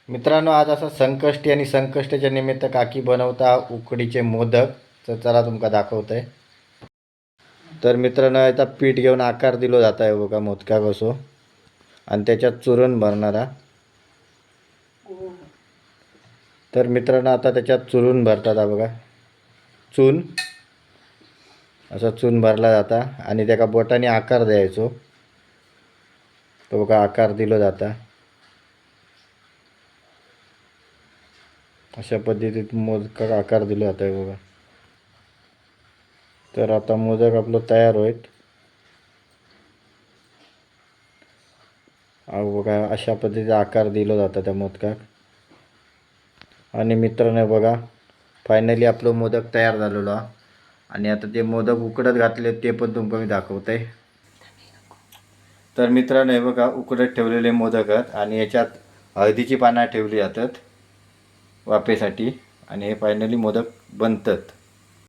मित्रांनो, आज असा संकष्टी आणि संकष्टीच्या निमित्त काकी बनवता उकडीचे मोदक. तर चला तुमका दाखवतंय. तर मित्रांनो, आता पीठ घेऊन आकार दिलो जात आहे बघा मोदका कसो, आणि त्याच्यात चुरण भरणारा. तर मित्रांनो, आता त्याच्यात चुरून भरतात हा बघा. चून असा चून भरला जाता आणि त्याका बोटाने आकार द्यायचो. तो बघा आकार दिलो जाता. अशा पद्धतीत मोदकाला आकार दिला जात आहे बघा. तर आता मोदक आपलं तयार होईल. बघा अशा पद्धतीचा आकार दिला जाता त्या मोदकाक. आणि मित्रांनो बघा, फायनली आपलं मोदक तयार झालेलो आहे. आणि आता ते मोदक उकडत घातले ते पण तुमका मी दाखवतंय. तर मित्रांनो हे बघा, उकडत ठेवलेले मोदक आहेत आणि याच्यात हळदीची पानं ठेवली जातात वाफेसाठी, आणि हे फायनली मोदक बनतात.